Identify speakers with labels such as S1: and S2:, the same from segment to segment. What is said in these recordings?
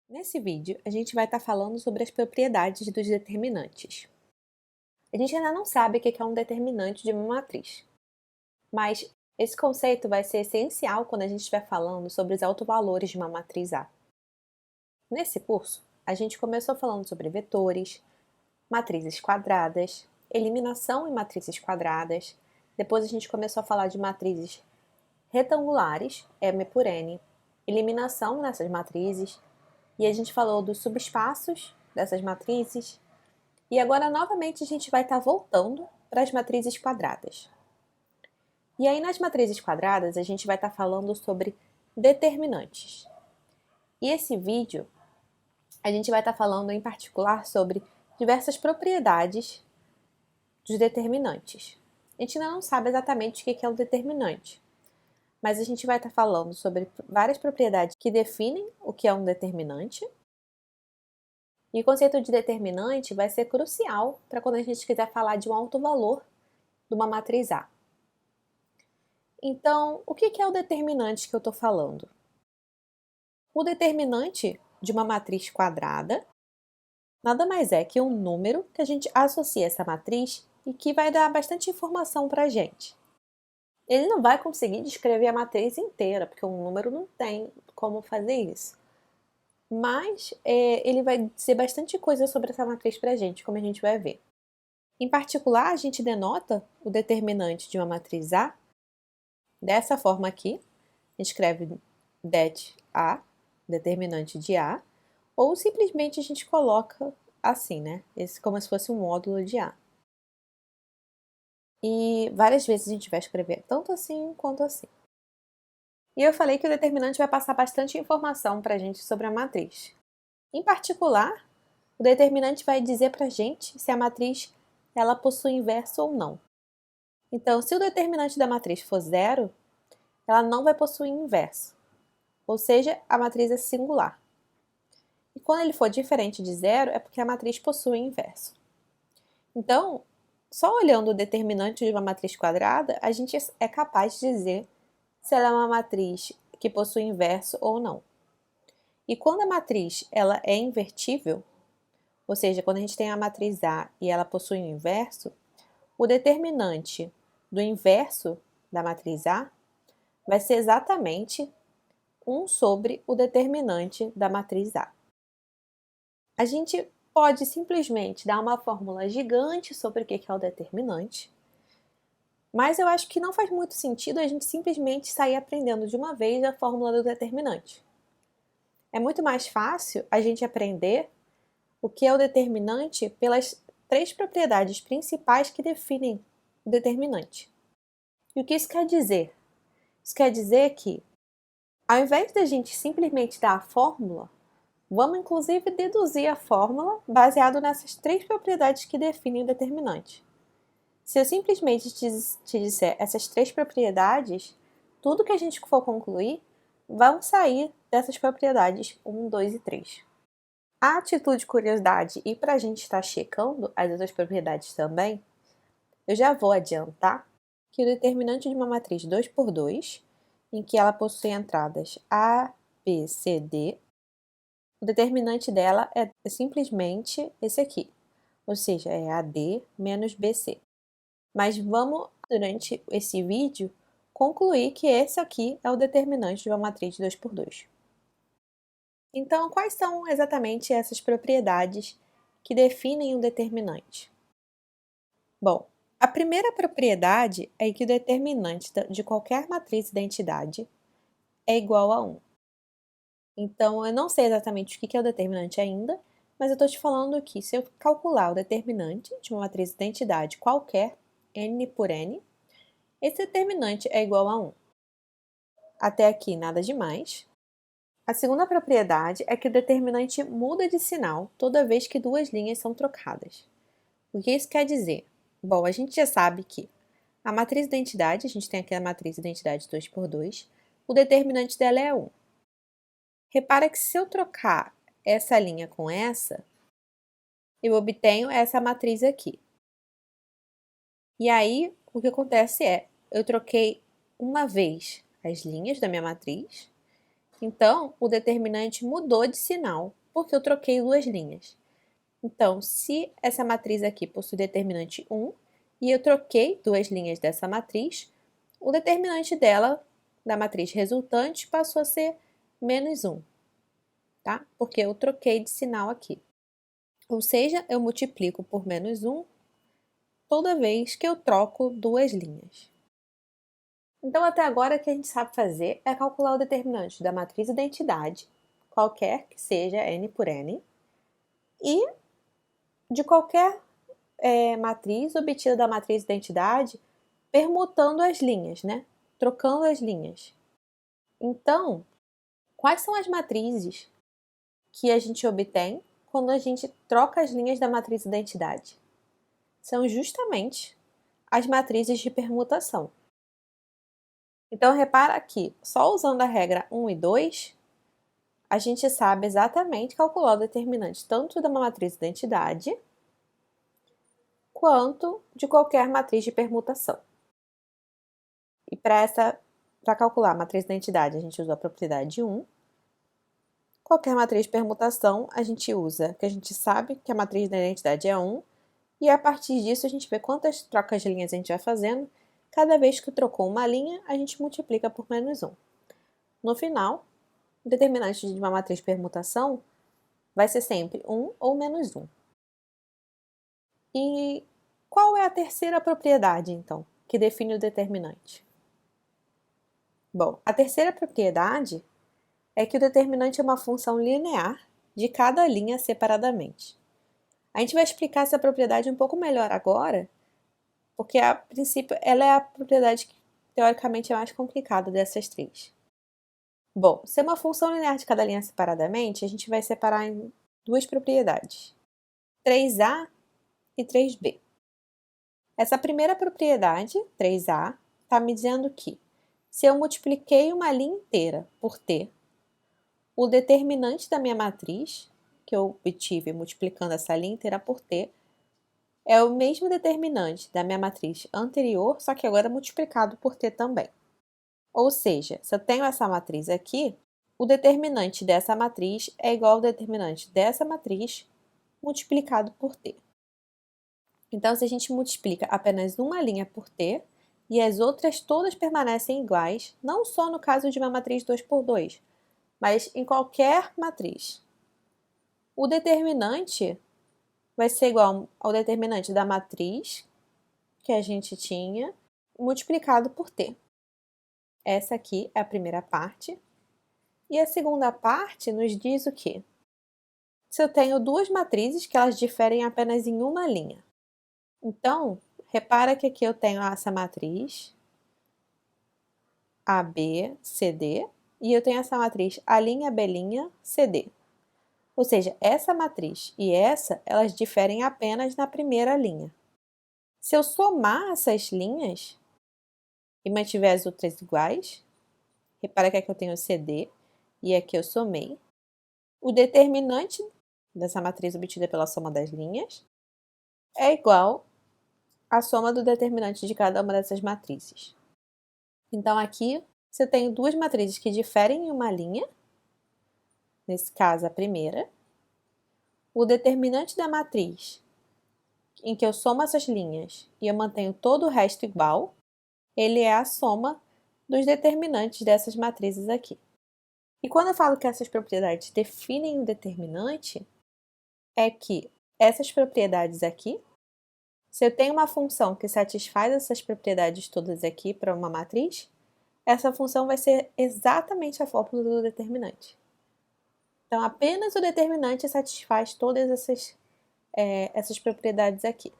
S1: Nesse vídeo, a gente vai estar falando sobre as propriedades dos determinantes. A gente ainda não sabe o que é um determinante de uma matriz, mas esse conceito vai ser essencial quando a gente estiver falando sobre os autovalores de uma matriz A. Nesse curso, a gente começou falando sobre vetores, matrizes quadradas, eliminação em matrizes quadradas, depois a gente começou a falar de matrizes retangulares, M por N, eliminação nessas matrizes, e a gente falou dos subespaços dessas matrizes. E agora, novamente, a gente vai estar voltando para as matrizes quadradas. E aí, nas matrizes quadradas, a gente vai estar falando sobre determinantes. E esse vídeo, a gente vai estar falando em particular sobre diversas propriedades dos determinantes. A gente ainda não sabe exatamente o que é um determinante, mas a gente vai estar falando sobre várias propriedades que definem o que é um determinante. E o conceito de determinante vai ser crucial para quando a gente quiser falar de um autovalor de uma matriz A. Então, o que é o determinante que eu estou falando? O determinante de uma matriz quadrada nada mais é que um número que a gente associa a essa matriz e que vai dar bastante informação para a gente. Ele não vai conseguir descrever a matriz inteira, porque um número não tem como fazer isso. Mas ele vai dizer bastante coisa sobre essa matriz para a gente, como a gente vai ver. Em particular, a gente denota o determinante de uma matriz A dessa forma aqui. A gente escreve det A, determinante de A, ou simplesmente a gente coloca assim, né? Esse como se fosse um módulo de A. E várias vezes a gente vai escrever tanto assim quanto assim. E eu falei que o determinante vai passar bastante informação para a gente sobre a matriz. Em particular, o determinante vai dizer para a gente se a matriz ela possui inverso ou não. Então, se o determinante da matriz for zero, ela não vai possuir inverso, ou seja, a matriz é singular. E quando ele for diferente de zero, é porque a matriz possui inverso. Então, só olhando o determinante de uma matriz quadrada, a gente é capaz de dizer se ela é uma matriz que possui inverso ou não. E quando a matriz ela é invertível, ou seja, quando a gente tem a matriz A e ela possui um inverso, o determinante do inverso da matriz A vai ser exatamente 1 sobre o determinante da matriz A. A gente pode simplesmente dar uma fórmula gigante sobre o que é o determinante, mas eu acho que não faz muito sentido a gente simplesmente sair aprendendo de uma vez a fórmula do determinante. É muito mais fácil a gente aprender o que é o determinante pelas 3 propriedades principais que definem o determinante. E o que isso quer dizer? Isso quer dizer que, ao invés de a gente simplesmente dar a fórmula, vamos inclusive deduzir a fórmula baseado nessas 3 propriedades que definem o determinante. Se eu simplesmente te disser essas 3 propriedades, tudo que a gente for concluir vão sair dessas propriedades 1, 2 e 3. A título de curiosidade e para a gente estar checando as outras propriedades também, eu já vou adiantar que o determinante de uma matriz 2 por 2, em que ela possui entradas A, B, C, D, o determinante dela é simplesmente esse aqui, ou seja, é AD menos BC. Mas vamos, durante esse vídeo, concluir que esse aqui é o determinante de uma matriz 2 por 2. Então, quais são exatamente essas propriedades que definem o determinante? Bom, a primeira propriedade é que o determinante de qualquer matriz identidade é igual a 1. Então, eu não sei exatamente o que é o determinante ainda, mas eu estou te falando que se eu calcular o determinante de uma matriz identidade qualquer, n por n, esse determinante é igual a 1. Até aqui, nada demais. A segunda propriedade é que o determinante muda de sinal toda vez que 2 linhas são trocadas. O que isso quer dizer? Bom, a gente já sabe que a matriz identidade, a gente tem aqui a matriz identidade 2 por 2, o determinante dela é 1. Repara que se eu trocar essa linha com essa, eu obtenho essa matriz aqui. E aí, o que acontece é, eu troquei uma vez as linhas da minha matriz, então o determinante mudou de sinal porque eu troquei duas linhas. Então, se essa matriz aqui possui determinante 1 e eu troquei duas linhas dessa matriz, o determinante dela, da matriz resultante, passou a ser menos 1, tá? Porque eu troquei de sinal aqui. Ou seja, eu multiplico por menos 1 toda vez que eu troco duas linhas. Então, até agora, o que a gente sabe fazer é calcular o determinante da matriz identidade, qualquer que seja n por n, e de qualquer matriz obtida da matriz identidade, permutando as linhas, né? Trocando as linhas. Então, quais são as matrizes que a gente obtém quando a gente troca as linhas da matriz identidade? São justamente as matrizes de permutação. Então, repara aqui, só usando a regra 1 e 2, a gente sabe exatamente calcular o determinante tanto de uma matriz identidade quanto de qualquer matriz de permutação. E para calcular a matriz de identidade, a gente usa a propriedade 1. Qualquer matriz de permutação, a gente usa, que a gente sabe que a matriz da identidade é 1, e a partir disso a gente vê quantas trocas de linhas a gente vai fazendo. Cada vez que trocou uma linha, a gente multiplica por menos 1. No final, o determinante de uma matriz de permutação vai ser sempre 1 ou menos 1. E qual é a terceira propriedade, então, que define o determinante? Bom, a terceira propriedade é que o determinante é uma função linear de cada linha separadamente. A gente vai explicar essa propriedade um pouco melhor agora, porque a princípio ela é a propriedade que teoricamente é mais complicada dessas três. Bom, se é uma função linear de cada linha separadamente, a gente vai separar em duas propriedades, 3a e 3b. Essa primeira propriedade, 3a, está me dizendo que se eu multipliquei uma linha inteira por t, o determinante da minha matriz, que eu obtive multiplicando essa linha inteira por t, é o mesmo determinante da minha matriz anterior, só que agora multiplicado por t também. Ou seja, se eu tenho essa matriz aqui, o determinante dessa matriz é igual ao determinante dessa matriz multiplicado por t. Então, se a gente multiplica apenas uma linha por t e as outras todas permanecem iguais, não só no caso de uma matriz 2 por 2, mas em qualquer matriz, o determinante vai ser igual ao determinante da matriz que a gente tinha multiplicado por t. Essa aqui é a primeira parte. E a segunda parte nos diz o quê? Se eu tenho duas matrizes que elas diferem apenas em uma linha. Então, repara que aqui eu tenho essa matriz AB, CD, e eu tenho essa matriz A', B', CD. Ou seja, essa matriz e essa, elas diferem apenas na primeira linha. Se eu somar essas linhas e mantiver as outras iguais, repara que aqui eu tenho CD e aqui eu somei, o determinante dessa matriz obtida pela soma das linhas é igual à soma do determinante de cada uma dessas matrizes. Então, aqui, se eu tenho duas matrizes que diferem em uma linha, nesse caso a primeira, o determinante da matriz em que eu somo essas linhas e eu mantenho todo o resto igual, ele é a soma dos determinantes dessas matrizes aqui. E quando eu falo que essas propriedades definem o determinante, é que essas propriedades aqui, se eu tenho uma função que satisfaz essas propriedades todas aqui para uma matriz, essa função vai ser exatamente a fórmula do determinante. Então, apenas o determinante satisfaz todas essas propriedades aqui.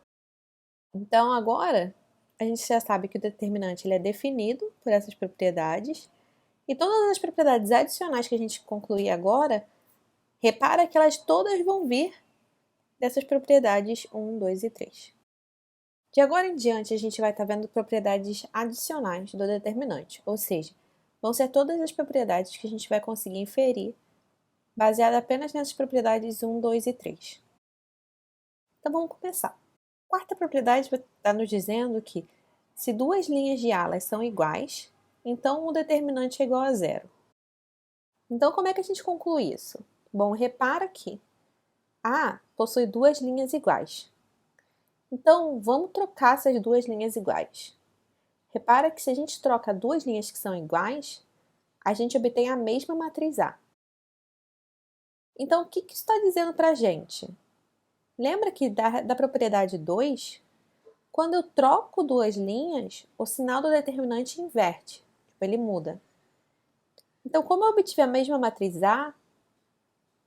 S1: Então, agora, a gente já sabe que o determinante ele é definido por essas propriedades, e todas as propriedades adicionais que a gente concluir agora, repara que elas todas vão vir dessas propriedades 1, 2 e 3. De agora em diante, a gente vai estar vendo propriedades adicionais do determinante, ou seja, vão ser todas as propriedades que a gente vai conseguir inferir baseada apenas nessas propriedades 1, 2 e 3. Então vamos começar. A quarta propriedade está nos dizendo que se duas linhas de alas são iguais, então o determinante é igual a zero. Então como é que a gente conclui isso? Bom, repara que A possui duas linhas iguais. Então, vamos trocar essas duas linhas iguais. Repara que se a gente troca duas linhas que são iguais, a gente obtém a mesma matriz A. Então, o que isso está dizendo para a gente? Lembra que da propriedade 2, quando eu troco duas linhas, o sinal do determinante inverte, ele muda. Então, como eu obtive a mesma matriz A,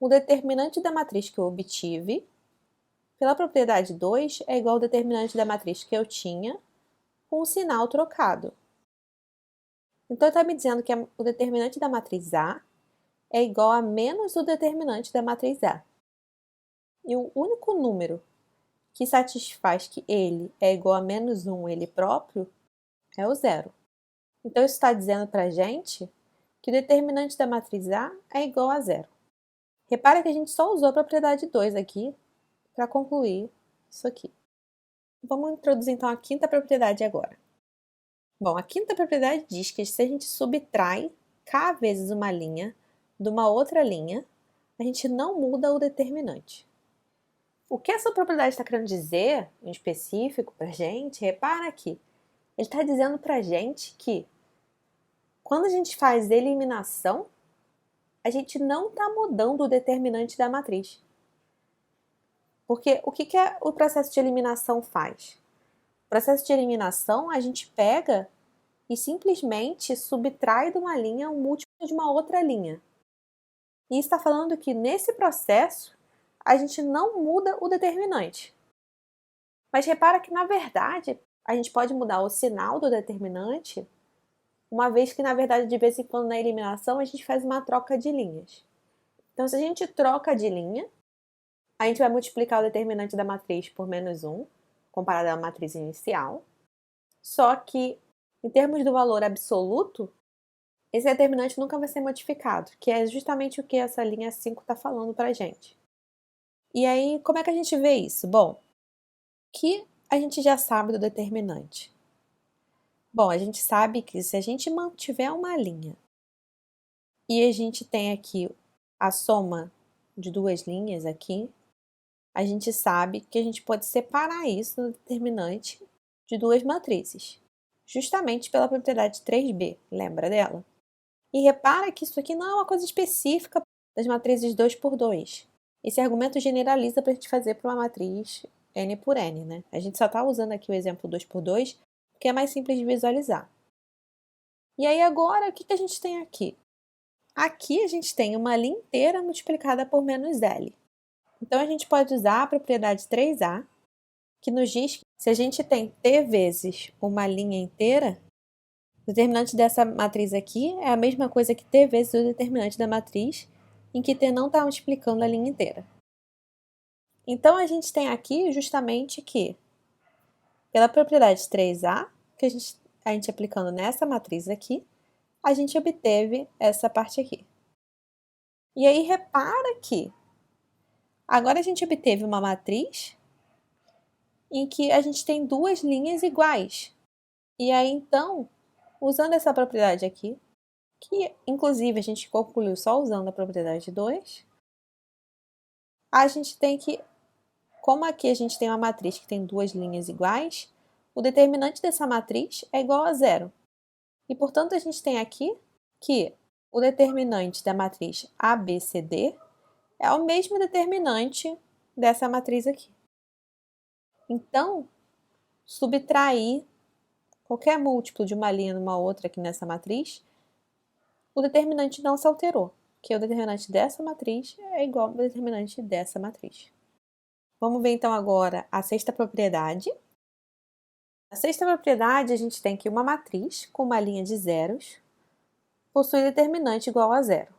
S1: o determinante da matriz que eu obtive, pela propriedade 2, é igual ao determinante da matriz que eu tinha, com o sinal trocado. Então, está me dizendo que o determinante da matriz A é igual a menos o determinante da matriz A. E o único número que satisfaz que ele é igual a menos 1 ele próprio é o zero. Então, isso está dizendo para a gente que o determinante da matriz A é igual a zero. Repara que a gente só usou a propriedade 2 aqui para concluir isso aqui. Vamos introduzir então a quinta propriedade agora. Bom, a quinta propriedade diz que se a gente subtrai k vezes uma linha de uma outra linha, a gente não muda o determinante. O que essa propriedade está querendo dizer, em específico, para a gente, repara aqui. Ele está dizendo para a gente que quando a gente faz eliminação, a gente não está mudando o determinante da matriz. Porque o que o processo de eliminação faz? O processo de eliminação, a gente pega e simplesmente subtrai de uma linha um múltiplo de uma outra linha. E está falando que nesse processo, a gente não muda o determinante. Mas repara que, na verdade, a gente pode mudar o sinal do determinante, uma vez que, na verdade, de vez em quando na eliminação, a gente faz uma troca de linhas. Então, se a gente troca de linha, a gente vai multiplicar o determinante da matriz por menos 1, comparado à matriz inicial. Só que, em termos do valor absoluto, esse determinante nunca vai ser modificado, que é justamente o que essa linha 5 está falando para a gente. E aí, como é que a gente vê isso? Bom, que a gente já sabe do determinante? Bom, a gente sabe que se a gente mantiver uma linha e a gente tem aqui a soma de duas linhas aqui, a gente sabe que a gente pode separar isso do determinante de duas matrizes, justamente pela propriedade 3b, lembra dela? E repara que isso aqui não é uma coisa específica das matrizes 2 por 2. Esse argumento generaliza para a gente fazer para uma matriz n por n, né? A gente só está usando aqui o exemplo 2 por 2 porque é mais simples de visualizar. E aí agora, o que a gente tem aqui? Aqui a gente tem uma linha inteira multiplicada por menos L. Então a gente pode usar a propriedade 3a, que nos diz que se a gente tem t vezes uma linha inteira, o determinante dessa matriz aqui é a mesma coisa que t vezes o determinante da matriz, em que t não está multiplicando a linha inteira. Então a gente tem aqui justamente que, pela propriedade 3a, que a gente aplicando nessa matriz aqui, a gente obteve essa parte aqui. E aí repara que agora a gente obteve uma matriz em que a gente tem duas linhas iguais. E aí então, usando essa propriedade aqui, que inclusive a gente concluiu só usando a propriedade 2, a gente tem que, como aqui a gente tem uma matriz que tem duas linhas iguais, o determinante dessa matriz é igual a zero. E, portanto, a gente tem aqui que o determinante da matriz ABCD é o mesmo determinante dessa matriz aqui. Então, subtrair qualquer múltiplo de uma linha numa outra aqui nessa matriz, o determinante não se alterou, que o determinante dessa matriz é igual ao determinante dessa matriz. Vamos ver então agora a sexta propriedade. Na sexta propriedade, a gente tem aqui uma matriz com uma linha de zeros, possui determinante igual a zero.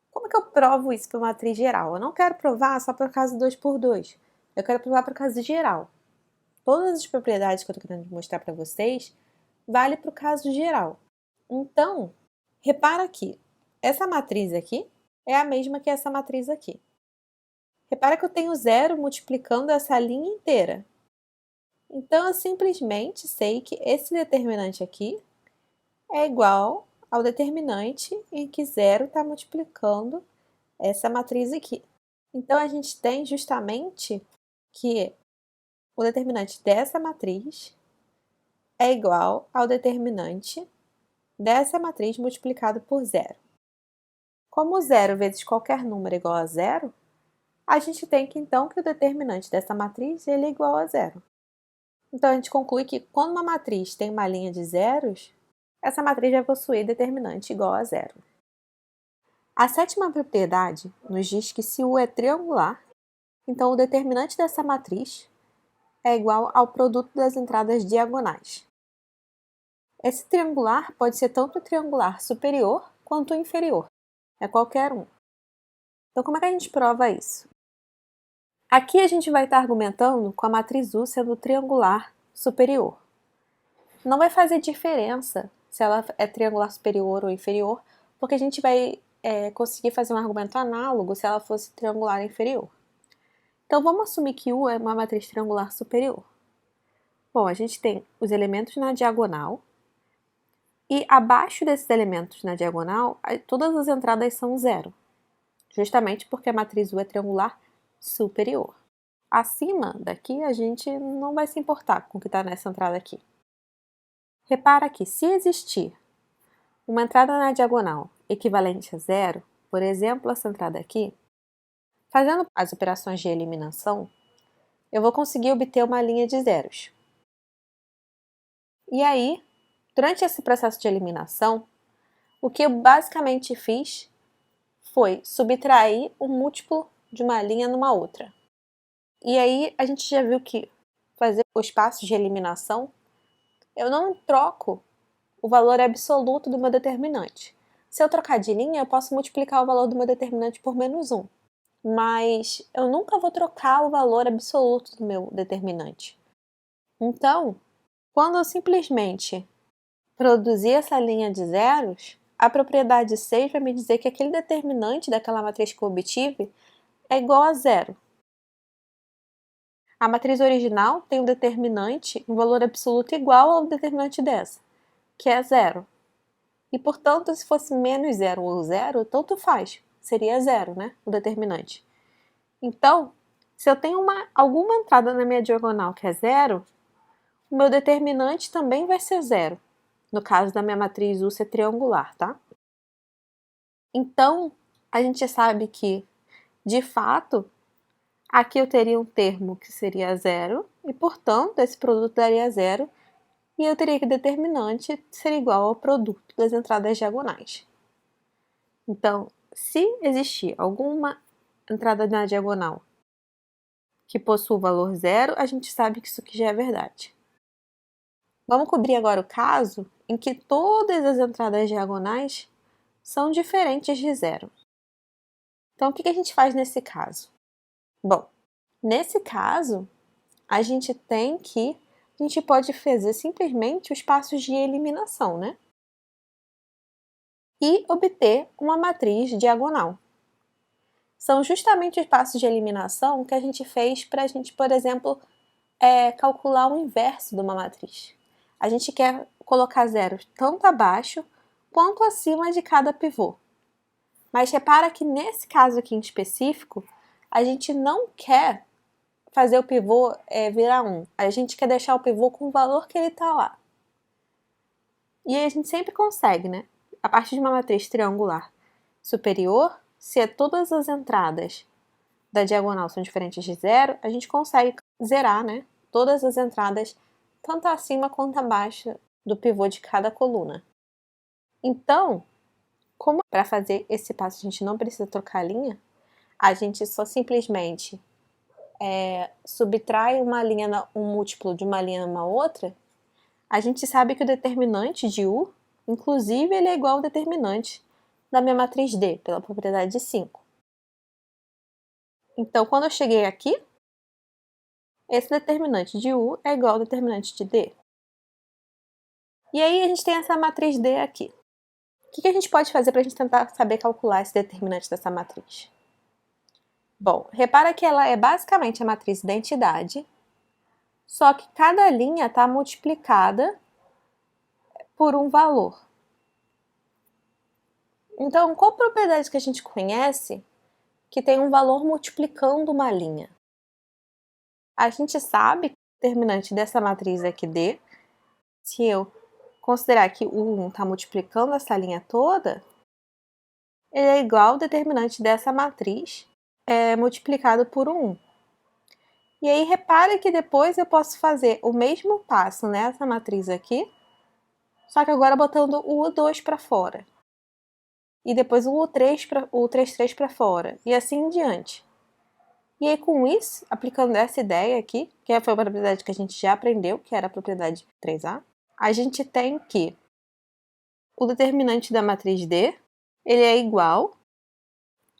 S1: Como é que eu provo isso para uma matriz geral? Eu não quero provar só por causa 2 por 2. Eu quero provar por causa geral. Todas as propriedades que eu estou querendo mostrar para vocês vale para o caso geral. Então, repara aqui, essa matriz aqui é a mesma que essa matriz aqui. Repara que eu tenho zero multiplicando essa linha inteira. Então, eu simplesmente sei que esse determinante aqui é igual ao determinante em que zero está multiplicando essa matriz aqui. Então, a gente tem justamente que o determinante dessa matriz é igual ao determinante dessa matriz multiplicado por zero. Como zero vezes qualquer número é igual a zero, a gente tem que, então, que o determinante dessa matriz ele é igual a zero. Então, a gente conclui que quando uma matriz tem uma linha de zeros, essa matriz vai possuir determinante igual a zero. A sétima propriedade nos diz que se U é triangular, então o determinante dessa matriz é igual ao produto das entradas diagonais. Esse triangular pode ser tanto triangular superior quanto inferior, é qualquer um. Então, como é que a gente prova isso? Aqui a gente vai estar argumentando com a matriz U sendo triangular superior. Não vai fazer diferença se ela é triangular superior ou inferior, porque a gente vai conseguir fazer um argumento análogo se ela fosse triangular inferior. Então, vamos assumir que U é uma matriz triangular superior. Bom, a gente tem os elementos na diagonal, e abaixo desses elementos na diagonal, todas as entradas são zero, justamente porque a matriz U é triangular superior. Acima daqui, a gente não vai se importar com o que está nessa entrada aqui. Repara que se existir uma entrada na diagonal equivalente a zero, por exemplo, essa entrada aqui, fazendo as operações de eliminação, eu vou conseguir obter uma linha de zeros. E aí, durante esse processo de eliminação, o que eu basicamente fiz foi subtrair o múltiplo de uma linha numa outra. E aí, a gente já viu que fazer os passos de eliminação, eu não troco o valor absoluto do meu determinante. Se eu trocar de linha, eu posso multiplicar o valor do meu determinante por menos 1. Mas eu nunca vou trocar o valor absoluto do meu determinante. Então, quando eu simplesmente produzir essa linha de zeros, a propriedade 6 vai me dizer que aquele determinante daquela matriz que eu obtive é igual a zero. A matriz original tem um determinante, um valor absoluto igual ao determinante dessa, que é zero. E, portanto, se fosse menos zero ou zero, tanto faz. Seria zero, né? O determinante. Então, se eu tenho alguma entrada na minha diagonal que é zero, o meu determinante também vai ser zero. No caso da minha matriz U ser triangular, tá? Então, a gente sabe que, de fato, aqui eu teria um termo que seria zero, e, portanto, esse produto daria zero, e eu teria que o determinante ser igual ao produto das entradas diagonais. Então, se existir alguma entrada na diagonal que possua o valor zero, a gente sabe que isso aqui já é verdade. Vamos cobrir agora o caso em que todas as entradas diagonais são diferentes de zero. Então, o que a gente faz nesse caso? Bom, nesse caso, a gente pode fazer simplesmente os passos de eliminação, né? E obter uma matriz diagonal. São justamente os passos de eliminação que a gente fez para a gente, por exemplo, calcular o inverso de uma matriz. A gente quer colocar zeros tanto abaixo quanto acima de cada pivô. Mas repara que nesse caso aqui em específico, a gente não quer fazer o pivô virar 1. A gente quer deixar o pivô com o valor que ele está lá. E aí a gente sempre consegue, né? A partir de uma matriz triangular superior, se todas as entradas da diagonal são diferentes de zero, a gente consegue zerar, né? Todas as entradas, tanto acima quanto abaixo do pivô de cada coluna. Então, como para fazer esse passo a gente não precisa trocar a linha, a gente só simplesmente subtrai um múltiplo de uma linha numa outra, a gente sabe que o determinante de U, inclusive, ele é igual ao determinante da minha matriz D, pela propriedade de 5. Então, quando eu cheguei aqui, esse determinante de U é igual ao determinante de D. E aí a gente tem essa matriz D aqui. O que a gente pode fazer para a gente tentar saber calcular esse determinante dessa matriz? Bom, repara que ela é basicamente a matriz identidade, só que cada linha está multiplicada por um valor. Então, qual propriedade que a gente conhece que tem um valor multiplicando uma linha. A gente sabe que o determinante dessa matriz aqui D, se eu considerar que o 1 está multiplicando essa linha toda, ele é igual ao determinante dessa matriz multiplicado por 1. E aí, repare que depois eu posso fazer o mesmo passo nessa matriz aqui, só que agora botando o U2 para fora. E depois o U33 para fora. E assim em diante. E aí, com isso, aplicando essa ideia aqui, que foi a propriedade que a gente já aprendeu, que era a propriedade 3A, a gente tem que o determinante da matriz D, ele é igual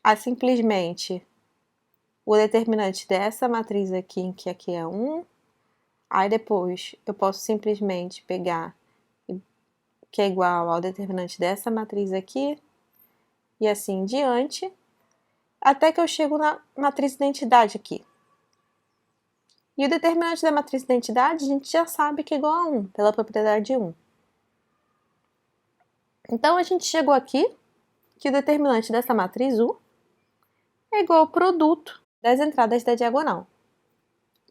S1: a simplesmente o determinante dessa matriz aqui, que aqui é 1. Aí depois eu posso simplesmente pegar que é igual ao determinante dessa matriz aqui, e assim em diante, até que eu chego na matriz identidade aqui. E o determinante da matriz identidade a gente já sabe que é igual a 1, pela propriedade 1. Então, a gente chegou aqui que o determinante dessa matriz U é igual ao produto das entradas da diagonal,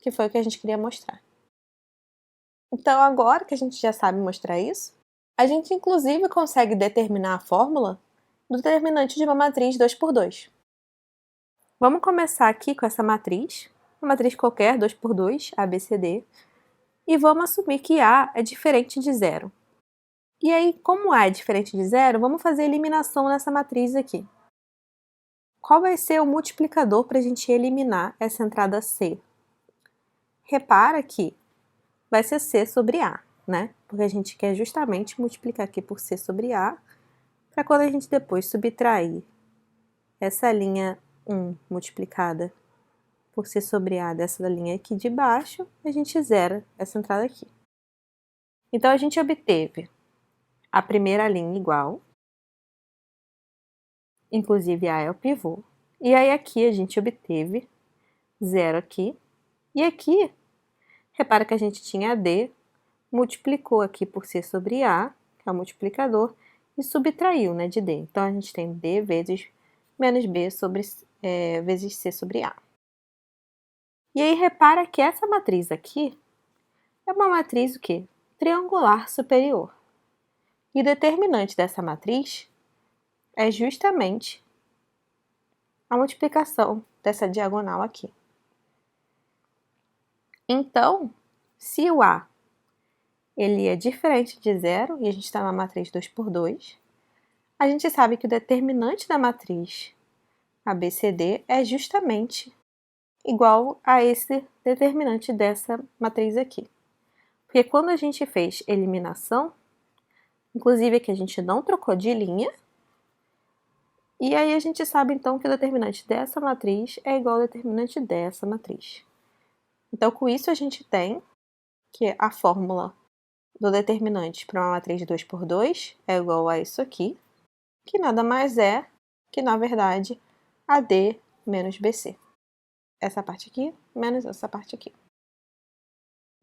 S1: que foi o que a gente queria mostrar. Então, agora que a gente já sabe mostrar isso, a gente inclusive consegue determinar a fórmula do determinante de uma matriz 2x2. Vamos começar aqui com essa matriz, uma matriz qualquer, 2x2, ABCD, e vamos assumir que A é diferente de 0. E aí, como A é diferente de 0, vamos fazer a eliminação nessa matriz aqui. Qual vai ser o multiplicador para a gente eliminar essa entrada C? Repara que vai ser C sobre A, né? Porque a gente quer justamente multiplicar aqui por C sobre A, para quando a gente depois subtrair essa linha 1 multiplicada por C sobre A dessa linha aqui de baixo, a gente zera essa entrada aqui. Então, a gente obteve a primeira linha igual, inclusive A é o pivô, e aí aqui a gente obteve 0 aqui, e aqui, repara que a gente tinha D, multiplicou aqui por C sobre A, que é o multiplicador, e subtraiu, né, de D. Então, a gente tem D vezes menos B sobre, vezes C sobre A. E aí, repara que essa matriz aqui é uma matriz o quê? Triangular superior. E o determinante dessa matriz é justamente a multiplicação dessa diagonal aqui. Então, se o A ele é diferente de 0, e a gente está na matriz 2x2, a gente sabe que o determinante da matriz ABCD é justamente igual a esse determinante dessa matriz aqui. Porque quando a gente fez eliminação, inclusive aqui a gente não trocou de linha, e aí a gente sabe então que o determinante dessa matriz é igual ao determinante dessa matriz. Então, com isso a gente tem que a fórmula do determinante para uma matriz 2x2 é igual a isso aqui, que nada mais é que, na verdade, AD menos BC. Essa parte aqui menos essa parte aqui.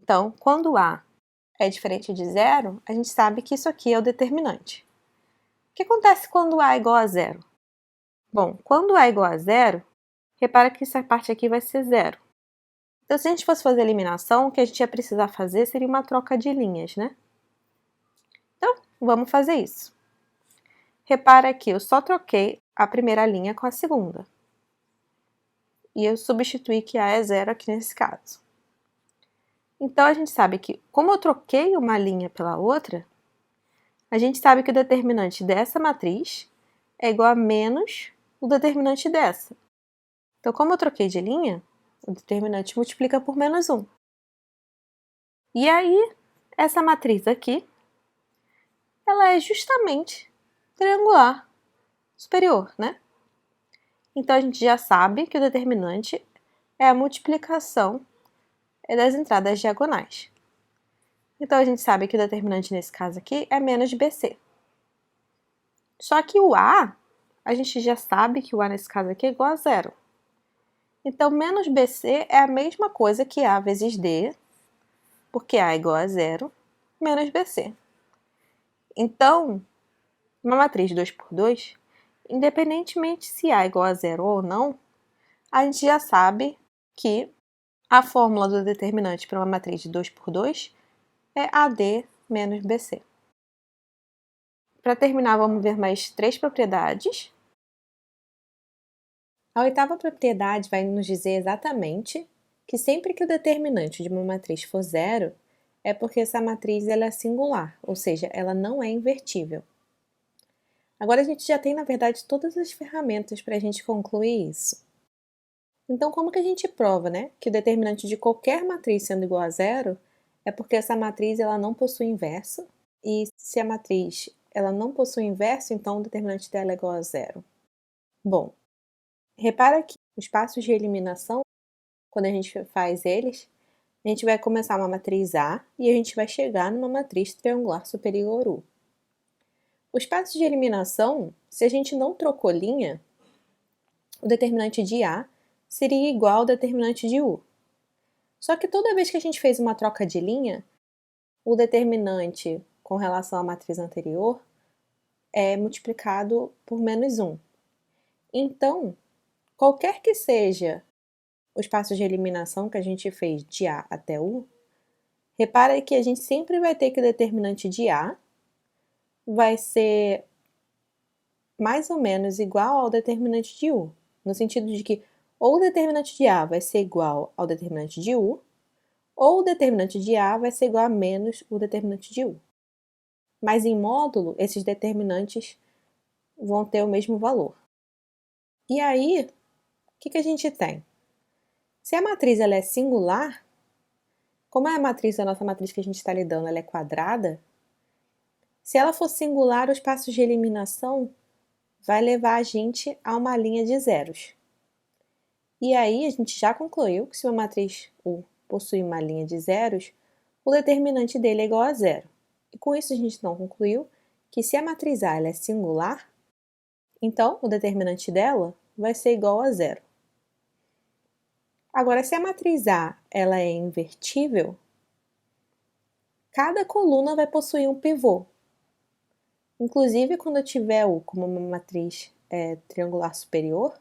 S1: Então, quando A é diferente de 0, a gente sabe que isso aqui é o determinante. O que acontece quando A é igual a 0? Bom, quando A é igual a 0, repara que essa parte aqui vai ser 0. Então, se a gente fosse fazer a eliminação, o que a gente ia precisar fazer seria uma troca de linhas, né? Então, vamos fazer isso. Repara que eu só troquei a primeira linha com a segunda. E eu substituí que A é 0 aqui nesse caso. Então, a gente sabe que, como eu troquei uma linha pela outra, a gente sabe que o determinante dessa matriz é igual a menos o determinante dessa. Então, como eu troquei de linha, o determinante multiplica por menos 1. E aí, essa matriz aqui, ela é justamente triangular superior, né? Então, a gente já sabe que o determinante é a multiplicação das entradas diagonais. Então, a gente sabe que o determinante nesse caso aqui é menos BC. Só que o A, a gente já sabe que o A nesse caso aqui é igual a 0. Então, menos BC é a mesma coisa que A vezes D, porque A é igual a 0, menos BC. Então, uma matriz 2x2, independentemente se A é igual a 0 ou não, a gente já sabe que a fórmula do determinante para uma matriz de 2 por 2 é AD menos BC. Para terminar, vamos ver mais 3 propriedades. A oitava propriedade vai nos dizer exatamente que sempre que o determinante de uma matriz for zero, é porque essa matriz ela é singular, ou seja, ela não é invertível. Agora a gente já tem, na verdade, todas as ferramentas para a gente concluir isso. Então, como que a gente prova, que o determinante de qualquer matriz sendo igual a zero é porque essa matriz ela não possui inverso, e se a matriz ela não possui inverso, então o determinante dela é igual a zero. Bom, repara que os passos de eliminação, quando a gente faz eles, a gente vai começar uma matriz A e a gente vai chegar numa matriz triangular superior U. Os passos de eliminação, se a gente não trocou linha, o determinante de A seria igual ao determinante de U. Só que toda vez que a gente fez uma troca de linha, o determinante com relação à matriz anterior é multiplicado por menos 1. Então, qualquer que seja os passos de eliminação que a gente fez de A até U, repara que a gente sempre vai ter que o determinante de A vai ser mais ou menos igual ao determinante de U, no sentido de que ou o determinante de A vai ser igual ao determinante de U, ou o determinante de A vai ser igual a menos o determinante de U. Mas em módulo, esses determinantes vão ter o mesmo valor. E aí, o que a gente tem? Se a matriz ela é singular, como a nossa matriz que a gente está lidando, ela é quadrada, se ela for singular, os passos de eliminação vai levar a gente a uma linha de zeros. E aí, a gente já concluiu que se uma matriz U possui uma linha de zeros, o determinante dele é igual a zero. E com isso, a gente não concluiu que se a matriz A ela é singular, então o determinante dela vai ser igual a zero. Agora, se a matriz A ela é invertível, cada coluna vai possuir um pivô. Inclusive, quando eu tiver U como uma matriz triangular superior,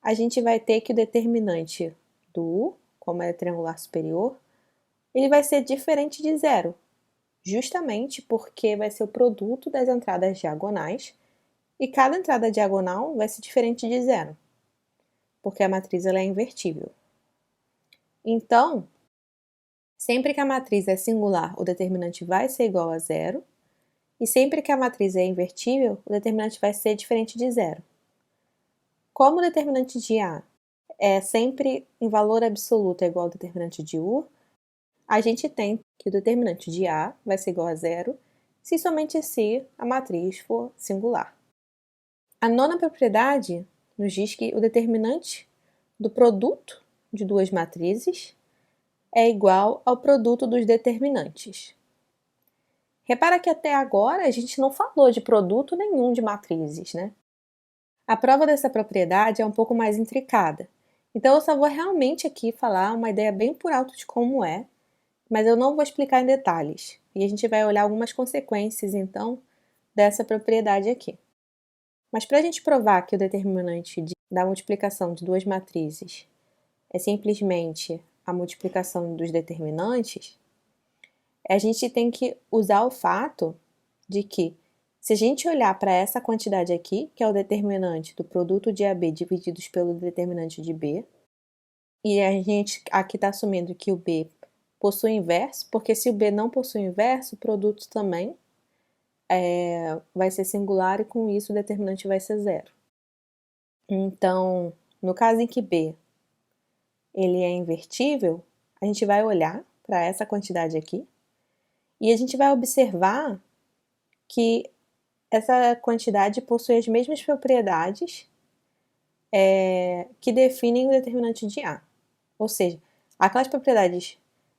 S1: a gente vai ter que o determinante do U, como é triangular superior, ele vai ser diferente de zero, justamente porque vai ser o produto das entradas diagonais, e cada entrada diagonal vai ser diferente de zero, porque a matriz ela é invertível. Então, sempre que a matriz é singular, o determinante vai ser igual a zero, e sempre que a matriz é invertível, o determinante vai ser diferente de zero. Como o determinante de A é sempre em valor absoluto igual ao determinante de U, a gente tem que o determinante de A vai ser igual a zero, se somente se a matriz for singular. A nona propriedade nos diz que o determinante do produto de duas matrizes é igual ao produto dos determinantes. Repara que até agora a gente não falou de produto nenhum de matrizes, né? A prova dessa propriedade é um pouco mais intricada, então eu só vou realmente aqui falar uma ideia bem por alto de como é, mas eu não vou explicar em detalhes, e a gente vai olhar algumas consequências, então, dessa propriedade aqui. Mas para a gente provar que o determinante da multiplicação de duas matrizes é simplesmente a multiplicação dos determinantes, a gente tem que usar o fato de que, se a gente olhar para essa quantidade aqui, que é o determinante do produto de AB divididos pelo determinante de B, e a gente aqui está assumindo que o B possui inverso, porque se o B não possui inverso, o produto também vai ser singular e com isso o determinante vai ser zero. Então, no caso em que B ele é invertível, a gente vai olhar para essa quantidade aqui e a gente vai observar que essa quantidade possui as mesmas propriedades que definem o determinante de A. Ou seja, aquelas propriedades,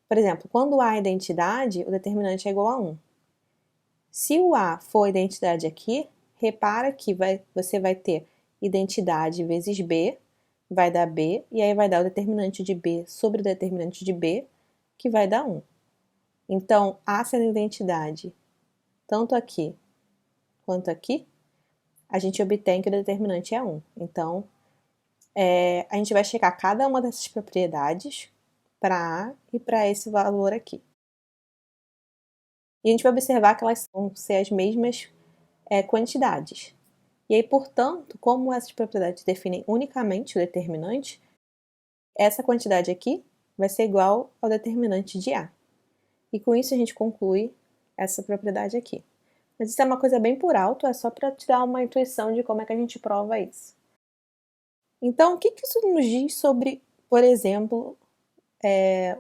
S1: por exemplo, quando A é identidade, o determinante é igual a 1. Se o A for identidade aqui, repara que você vai ter identidade vezes B, vai dar B, e aí vai dar o determinante de B sobre o determinante de B, que vai dar 1. Então, A sendo identidade, tanto aqui quanto aqui, a gente obtém que o determinante é 1. Então, a gente vai checar cada uma dessas propriedades para A e para esse valor aqui. E a gente vai observar que elas vão ser as mesmas quantidades. E aí, portanto, como essas propriedades definem unicamente o determinante, essa quantidade aqui vai ser igual ao determinante de A. E com isso a gente conclui essa propriedade aqui. Mas isso é uma coisa bem por alto, é só para te dar uma intuição de como é que a gente prova isso. Então, o que isso nos diz sobre, por exemplo,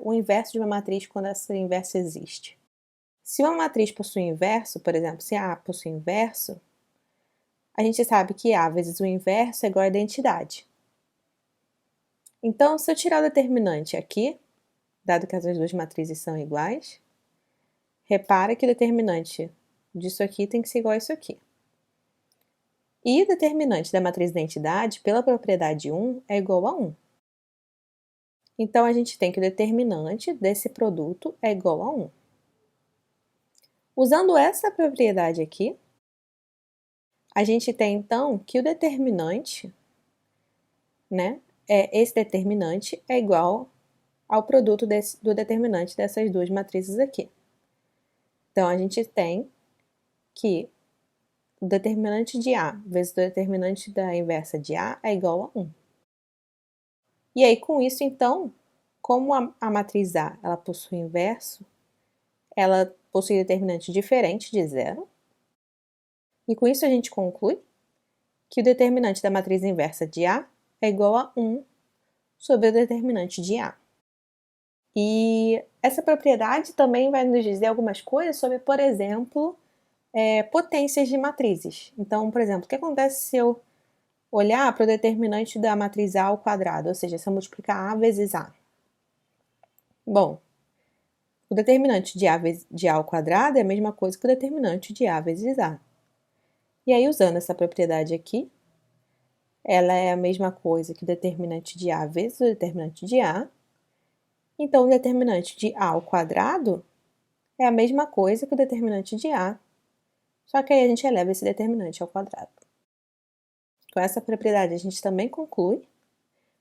S1: o inverso de uma matriz quando essa inversa existe? Se uma matriz possui inverso, por exemplo, se A possui inverso, a gente sabe que A vezes o inverso é igual a identidade. Então, se eu tirar o determinante aqui, dado que essas duas matrizes são iguais, repara que o determinante disso aqui tem que ser igual a isso aqui. E o determinante da matriz identidade, pela propriedade 1, é igual a 1. Então, a gente tem que o determinante desse produto é igual a 1. Usando essa propriedade aqui, a gente tem, então, que o determinante, esse determinante é igual ao produto do determinante dessas duas matrizes aqui. Então, a gente tem que o determinante de A vezes o determinante da inversa de A é igual a 1. E aí, com isso, então, como a matriz A ela possui inverso, ela possui determinante diferente de zero. E com isso a gente conclui que o determinante da matriz inversa de A é igual a 1 sobre o determinante de A. E essa propriedade também vai nos dizer algumas coisas sobre, por exemplo, potências de matrizes. Então, por exemplo, o que acontece se eu olhar para o determinante da matriz A ao quadrado, ou seja, se eu multiplicar A vezes A? Bom, o determinante de A ao quadrado é a mesma coisa que o determinante de A vezes A. E aí, usando essa propriedade aqui, ela é a mesma coisa que o determinante de A vezes o determinante de A. Então, o determinante de A ao quadrado é a mesma coisa que o determinante de A, só que aí a gente eleva esse determinante ao quadrado. Com essa propriedade, a gente também conclui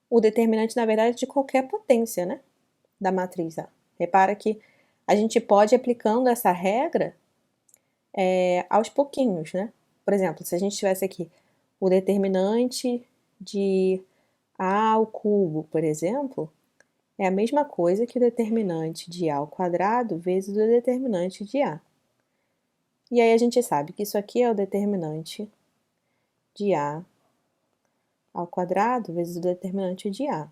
S1: o determinante, na verdade, de qualquer potência, né, da matriz A. Repara que a gente pode ir aplicando essa regra aos pouquinhos, né? Por exemplo, se a gente tivesse aqui o determinante de A ao cubo, por exemplo, é a mesma coisa que o determinante de A ao quadrado vezes o determinante de A. E aí a gente sabe que isso aqui é o determinante de A ao quadrado vezes o determinante de A.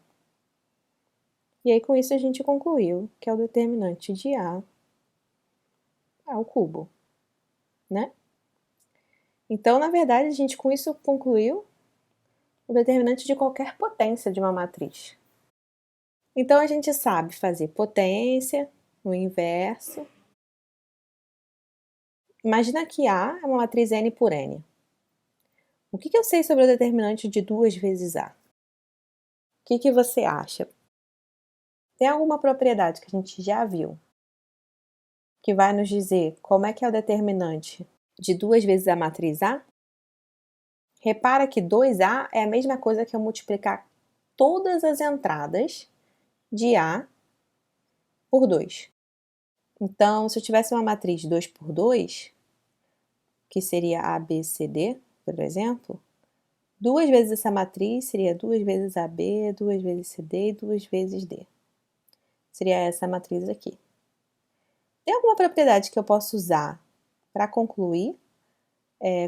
S1: E aí com isso a gente concluiu que é o determinante de A ao cubo, né? Então, na verdade, a gente com isso concluiu o determinante de qualquer potência de uma matriz. Então, a gente sabe fazer potência, o inverso. Imagina que A é uma matriz n por n. O que eu sei sobre o determinante de 2 vezes A? O que você acha? Tem alguma propriedade que a gente já viu que vai nos dizer como é que é o determinante de 2 vezes a matriz A? Repara que 2A é a mesma coisa que eu multiplicar todas as entradas de A por 2. Então, se eu tivesse uma matriz 2 por 2, que seria A, B, C, D, por exemplo, 2 vezes essa matriz seria 2 vezes AB, 2 vezes CD e 2 vezes D. Seria essa matriz aqui. Tem alguma propriedade que eu posso usar para concluir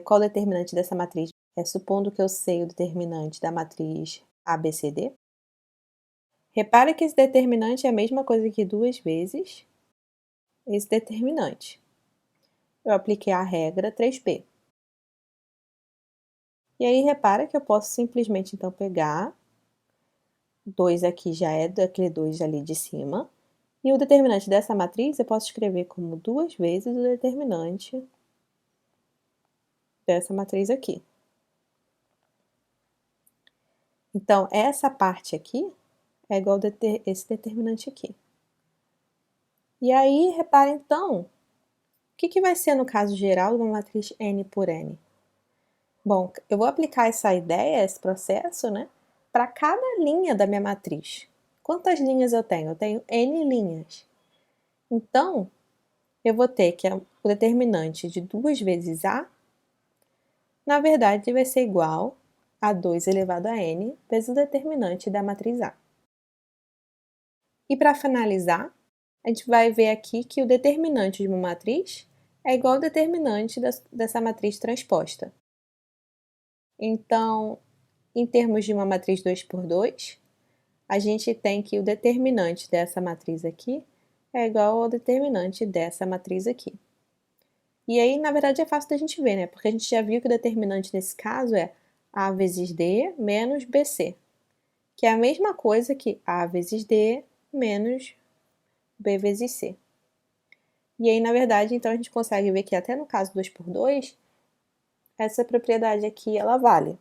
S1: qual o determinante dessa matriz? Supondo que eu sei o determinante da matriz ABCD. Repare que esse determinante é a mesma coisa que 2 vezes esse determinante. Eu apliquei a regra 3p. E aí, repara que eu posso simplesmente, então, pegar 2 aqui já é daquele 2 ali de cima, e o determinante dessa matriz eu posso escrever como 2 vezes o determinante dessa matriz aqui. Então, essa parte aqui é igual a esse determinante aqui. E aí, repara então, o que vai ser no caso geral de uma matriz n por n? Bom, eu vou aplicar essa ideia, esse processo, né, para cada linha da minha matriz. Quantas linhas eu tenho? Eu tenho n linhas. Então, eu vou ter que o determinante de 2 vezes A, na verdade, vai ser igual a 2 elevado a n vezes o determinante da matriz A. E para finalizar, a gente vai ver aqui que o determinante de uma matriz é igual ao determinante dessa matriz transposta. Então, em termos de uma matriz 2 por 2, a gente tem que o determinante dessa matriz aqui é igual ao determinante dessa matriz aqui. E aí, na verdade, é fácil da gente ver, né? Porque a gente já viu que o determinante nesse caso é A vezes D menos BC, que é a mesma coisa que A vezes D menos B vezes C. E aí, na verdade, então a gente consegue ver que até no caso 2 por 2, essa propriedade aqui, ela vale.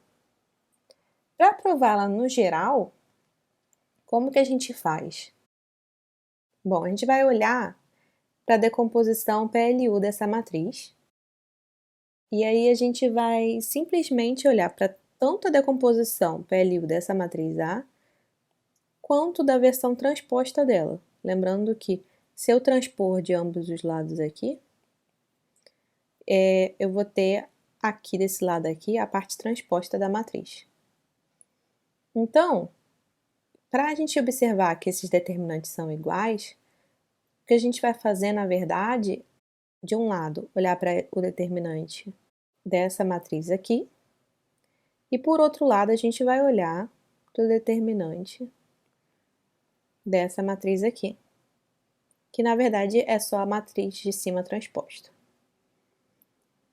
S1: Para prová-la no geral, como que a gente faz? Bom, a gente vai olhar para a decomposição PLU dessa matriz, e aí a gente vai simplesmente olhar para tanto a decomposição PLU dessa matriz A, quanto da versão transposta dela. Lembrando que se eu transpor de ambos os lados aqui, eu vou ter aqui desse lado aqui a parte transposta da matriz. Então, para a gente observar que esses determinantes são iguais, o que a gente vai fazer, na verdade, de um lado, olhar para o determinante dessa matriz aqui, e por outro lado, a gente vai olhar para o determinante dessa matriz aqui, que na verdade é só a matriz de cima transposta.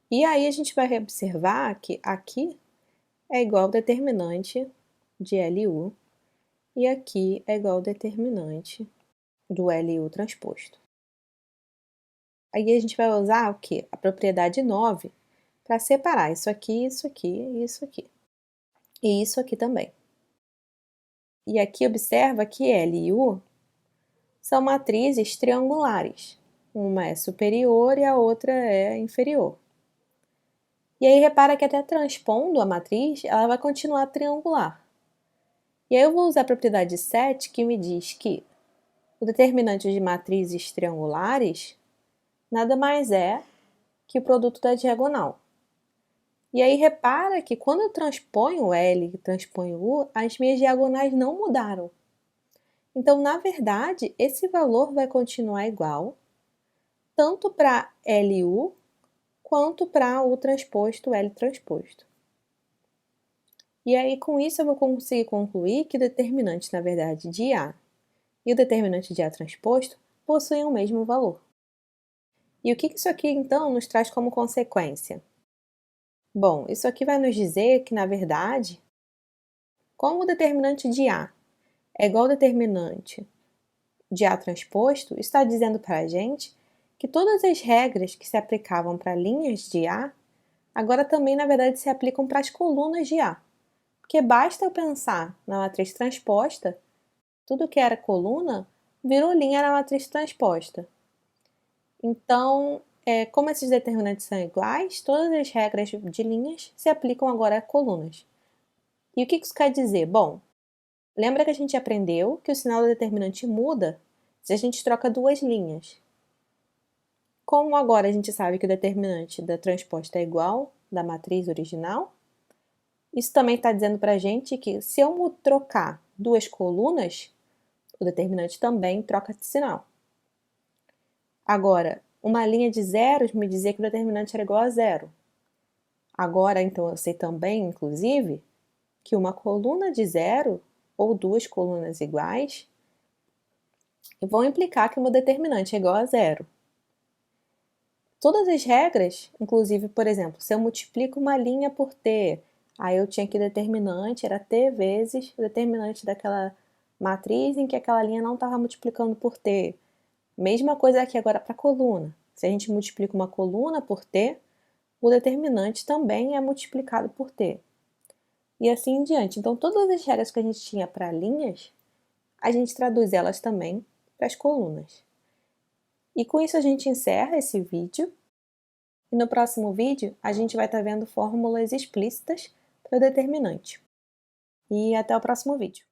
S1: E aí a gente vai observar que aqui é igual ao determinante de LU, e aqui é igual ao determinante do LU transposto. Aí a gente vai usar o quê? A propriedade 9 para separar isso aqui, isso aqui e isso aqui. E isso aqui também. E aqui observa que L e U são matrizes triangulares. Uma é superior e a outra é inferior. E aí repara que até transpondo a matriz, ela vai continuar triangular. E aí eu vou usar a propriedade 7, que me diz que o determinante de matrizes triangulares nada mais é que o produto da diagonal. E aí repara que quando eu transponho L e transponho U, as minhas diagonais não mudaram. Então, na verdade, esse valor vai continuar igual, tanto para LU quanto para U transposto, L transposto. E aí, com isso, eu vou conseguir concluir que o determinante, na verdade, de A e o determinante de A transposto possuem o mesmo valor. E o que isso aqui, então, nos traz como consequência? Bom, isso aqui vai nos dizer que, na verdade, como o determinante de A é igual ao determinante de A transposto, está dizendo para a gente que todas as regras que se aplicavam para linhas de A, agora também, na verdade, se aplicam para as colunas de A. Porque basta eu pensar na matriz transposta, tudo que era coluna virou linha na matriz transposta. Então, como esses determinantes são iguais, todas as regras de linhas se aplicam agora a colunas. E o que isso quer dizer? Bom, lembra que a gente aprendeu que o sinal do determinante muda se a gente troca duas linhas. Como agora a gente sabe que o determinante da transposta é igual da matriz original, isso também está dizendo para a gente que se eu trocar duas colunas, o determinante também troca de sinal. Agora, uma linha de zeros me dizia que o determinante era igual a zero. Agora, então, eu sei também, inclusive, que uma coluna de zero ou duas colunas iguais vão implicar que o meu determinante é igual a zero. Todas as regras, inclusive, por exemplo, se eu multiplico uma linha por t, aí eu tinha que o determinante era t vezes o determinante daquela matriz em que aquela linha não estava multiplicando por t. Mesma coisa aqui agora para a coluna. Se a gente multiplica uma coluna por t, o determinante também é multiplicado por t. E assim em diante. Então, todas as regras que a gente tinha para linhas, a gente traduz elas também para as colunas. E com isso a gente encerra esse vídeo. E no próximo vídeo, a gente vai estar vendo fórmulas explícitas para o determinante. e até o próximo vídeo.